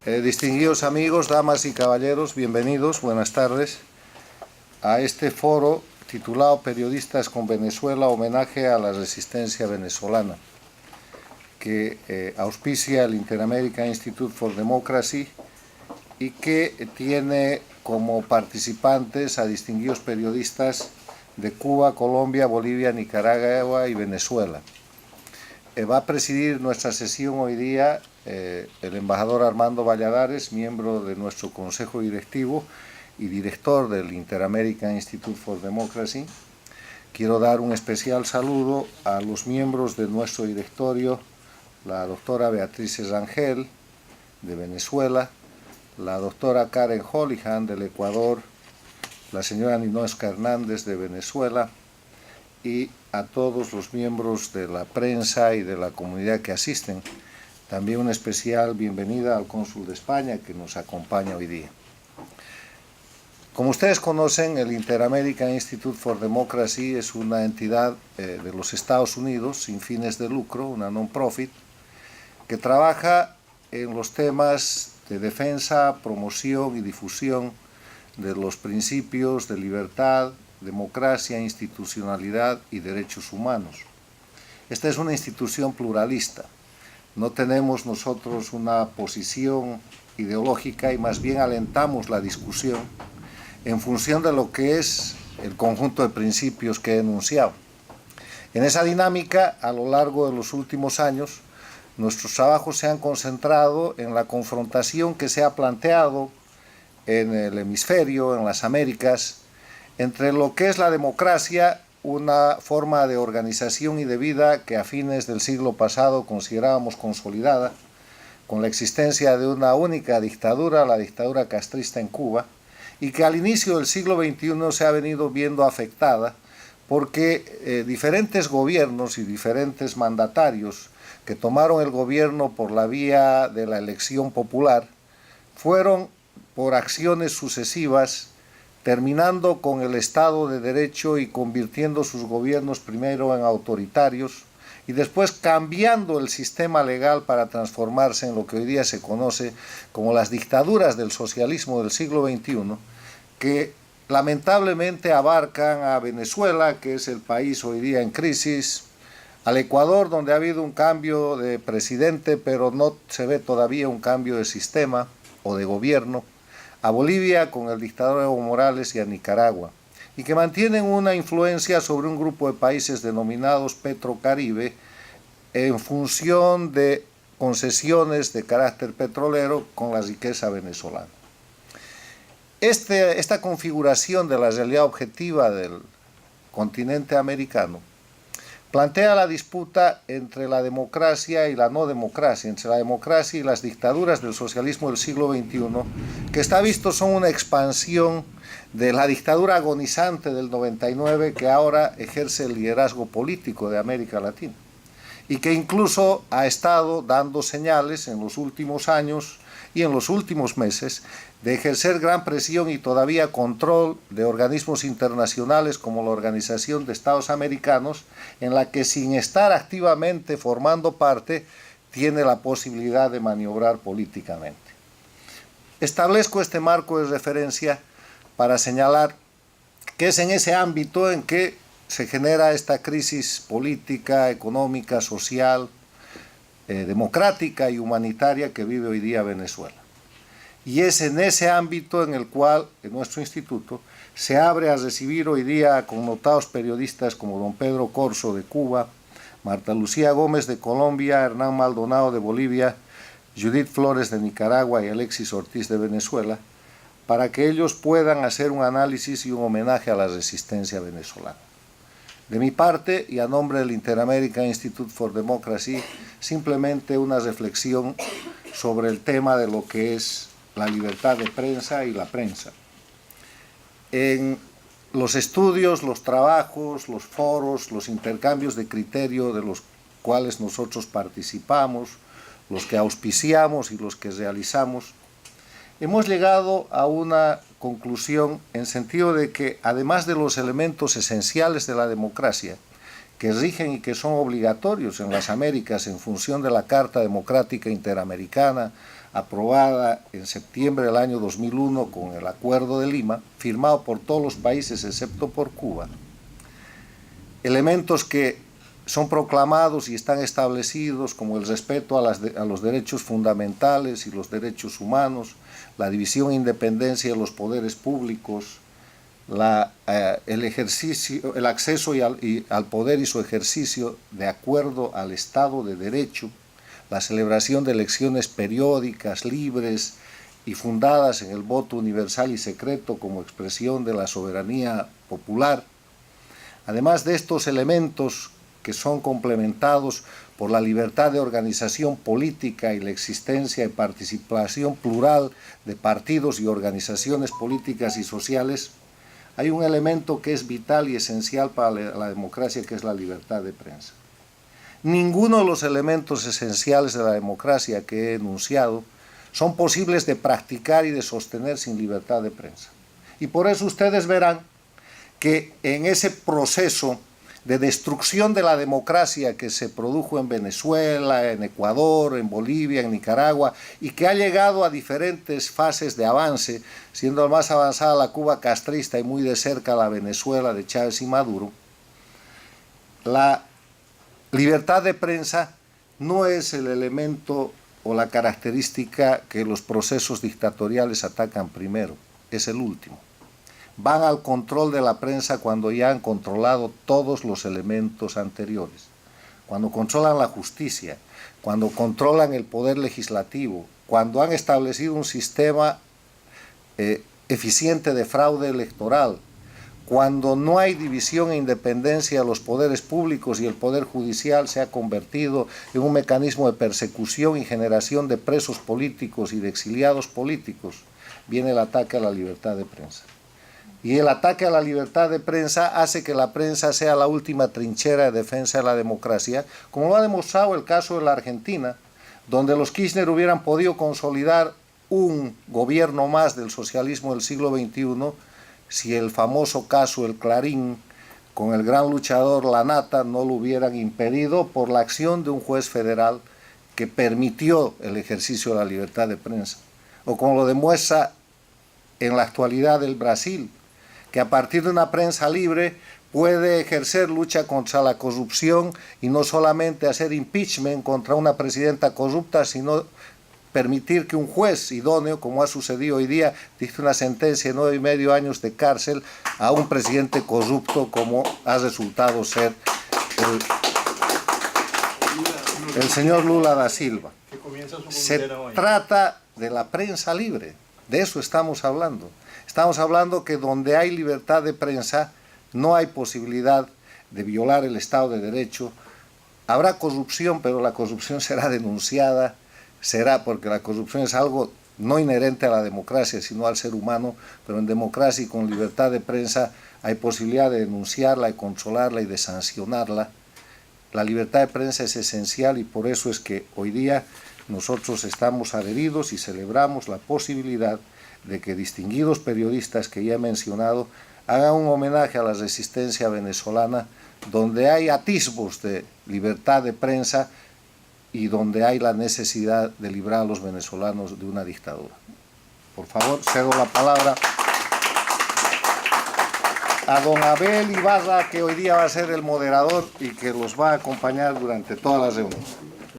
Distinguidos amigos, damas y caballeros, bienvenidos, buenas tardes a este foro titulado Periodistas con Venezuela, homenaje a la resistencia venezolana, que auspicia el Inter-American Institute for Democracy y que tiene como participantes a distinguidos periodistas de Cuba, Colombia, Bolivia, Nicaragua y Venezuela. Va a presidir nuestra sesión hoy día el embajador Armando Valladares, miembro de nuestro consejo directivo y director del Inter-American Institute for Democracy. Quiero dar un especial saludo a los miembros de nuestro directorio, la doctora Beatriz Rangel, de Venezuela, la doctora Karen Holihan, del Ecuador, la señora Ninoesca Hernández, de Venezuela, y a todos los miembros de la prensa y de la comunidad que asisten. También una especial bienvenida al cónsul de España que nos acompaña hoy día. Como ustedes conocen, el Inter-American Institute for Democracy es una entidad de los Estados Unidos sin fines de lucro, una non-profit, que trabaja en los temas de defensa, promoción y difusión de los principios de libertad, democracia, institucionalidad y derechos humanos. Esta es una institución pluralista. No tenemos nosotros una posición ideológica y más bien alentamos la discusión en función de lo que es el conjunto de principios que he enunciado. En esa dinámica, a lo largo de los últimos años, nuestros trabajos se han concentrado en la confrontación que se ha planteado en el hemisferio, en las Américas, entre lo que es la democracia, una forma de organización y de vida que a fines del siglo pasado considerábamos consolidada, con la existencia de una única dictadura, la dictadura castrista en Cuba, y que al inicio del siglo XXI se ha venido viendo afectada porque diferentes gobiernos y diferentes mandatarios que tomaron el gobierno por la vía de la elección popular fueron, por acciones sucesivas, terminando con el Estado de Derecho y convirtiendo sus gobiernos primero en autoritarios y después cambiando el sistema legal para transformarse en lo que hoy día se conoce como las dictaduras del socialismo del siglo XXI, que lamentablemente abarcan a Venezuela, que es el país hoy día en crisis, al Ecuador, donde ha habido un cambio de presidente, pero no se ve todavía un cambio de sistema o de gobierno, a Bolivia con el dictador Evo Morales y a Nicaragua, y que mantienen una influencia sobre un grupo de países denominados Petrocaribe en función de concesiones de carácter petrolero con la riqueza venezolana. Esta configuración de la realidad objetiva del continente americano plantea la disputa entre la democracia y la no democracia, entre la democracia y las dictaduras del socialismo del siglo XXI, que está visto son una expansión de la dictadura agonizante del 99 que ahora ejerce el liderazgo político de América Latina y que incluso ha estado dando señales en los últimos años y en los últimos meses de ejercer gran presión y todavía control de organismos internacionales como la Organización de Estados Americanos, en la que sin estar activamente formando parte, tiene la posibilidad de maniobrar políticamente. Establezco este marco de referencia para señalar que es en ese ámbito en que se genera esta crisis política, económica, social, democrática y humanitaria que vive hoy día Venezuela. Y es en ese ámbito en el cual en nuestro instituto se abre a recibir hoy día a connotados periodistas como don Pedro Corso de Cuba, Marta Lucía Gómez de Colombia, Hernán Maldonado de Bolivia, Judith Flores de Nicaragua y Alexis Ortiz de Venezuela, para que ellos puedan hacer un análisis y un homenaje a la resistencia venezolana. De mi parte, y a nombre del Inter-American Institute for Democracy, simplemente una reflexión sobre el tema de lo que es la libertad de prensa y la prensa. En los estudios, los trabajos, los foros, los intercambios de criterio de los cuales nosotros participamos, los que auspiciamos y los que realizamos, hemos llegado a una conclusión en sentido de que, además de los elementos esenciales de la democracia, que rigen y que son obligatorios en las Américas en función de la Carta Democrática Interamericana, aprobada en septiembre del año 2001 con el Acuerdo de Lima, firmado por todos los países excepto por Cuba, elementos que son proclamados y están establecidos como el respeto a los derechos fundamentales y los derechos humanos, la división e independencia de los poderes públicos, el acceso al poder y su ejercicio de acuerdo al Estado de Derecho, la celebración de elecciones periódicas, libres y fundadas en el voto universal y secreto como expresión de la soberanía popular. Además de estos elementos que son complementados por la libertad de organización política y la existencia y participación plural de partidos y organizaciones políticas y sociales, hay un elemento que es vital y esencial para la democracia, que es la libertad de prensa. Ninguno de los elementos esenciales de la democracia que he enunciado son posibles de practicar y de sostener sin libertad de prensa. Y por eso ustedes verán que en ese proceso de destrucción de la democracia que se produjo en Venezuela, en Ecuador, en Bolivia, en Nicaragua, y que ha llegado a diferentes fases de avance, siendo más avanzada la Cuba castrista y muy de cerca la Venezuela de Chávez y Maduro, la libertad de prensa no es el elemento o la característica que los procesos dictatoriales atacan primero, es el último. Van al control de la prensa cuando ya han controlado todos los elementos anteriores, cuando controlan la justicia, cuando controlan el poder legislativo, cuando han establecido un sistema eficiente de fraude electoral, cuando no hay división e independencia de los poderes públicos y el poder judicial se ha convertido en un mecanismo de persecución y generación de presos políticos y de exiliados políticos, viene el ataque a la libertad de prensa. Y el ataque a la libertad de prensa hace que la prensa sea la última trinchera de defensa de la democracia, como lo ha demostrado el caso de la Argentina, donde los Kirchner hubieran podido consolidar un gobierno más del socialismo del siglo XXI si el famoso caso El Clarín, con el gran luchador Lanata, no lo hubieran impedido por la acción de un juez federal que permitió el ejercicio de la libertad de prensa. O como lo demuestra en la actualidad el Brasil, que a partir de una prensa libre puede ejercer lucha contra la corrupción y no solamente hacer impeachment contra una presidenta corrupta, sino permitir que un juez idóneo, como ha sucedido hoy día, dicte una sentencia de 9,5 años de cárcel a un presidente corrupto, como ha resultado ser el señor Lula da Silva. Se trata de la prensa libre, de eso estamos hablando. Estamos hablando que donde hay libertad de prensa no hay posibilidad de violar el Estado de Derecho. Habrá corrupción, pero la corrupción será denunciada, porque la corrupción es algo no inherente a la democracia, sino al ser humano, pero en democracia y con libertad de prensa hay posibilidad de denunciarla, de controlarla y de sancionarla. La libertad de prensa es esencial y por eso es que hoy día nosotros estamos adheridos y celebramos la posibilidad de que distinguidos periodistas que ya he mencionado hagan un homenaje a la resistencia venezolana, donde hay atisbos de libertad de prensa y donde hay la necesidad de librar a los venezolanos de una dictadura. Por favor, cedo la palabra a don Abel Ibarra, que hoy día va a ser el moderador y que los va a acompañar durante toda la reunión.